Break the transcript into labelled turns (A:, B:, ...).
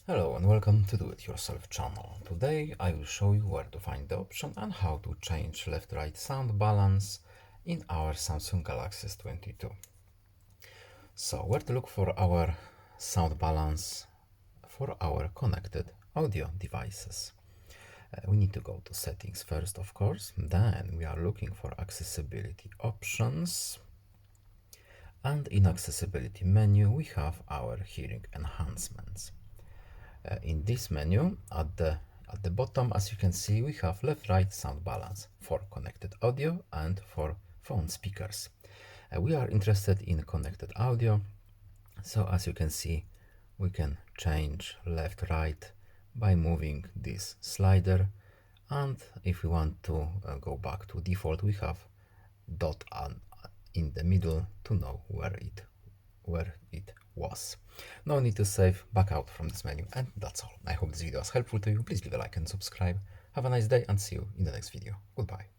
A: Hello and welcome to Do It Yourself channel. Today I will show you where to find the option and how to change left-right sound balance in our Samsung Galaxy S22. So where to look for our sound balance for our connected audio devices. We need to go to settings first, of course, then we are looking for accessibility options, and in accessibility menu we have our hearing enhancements. In this menu, at the bottom, as you can see, we have left-right sound balance for connected audio and for phone speakers. We are interested in connected audio, so as you can see, we can change left-right by moving this slider, and if we want to go back to default, we have dot in the middle to know where it was. No need to save, back out from this menu, and that's all. I hope this video was helpful to you. Please leave a like and subscribe. Have a nice day and see you in the next video. Goodbye.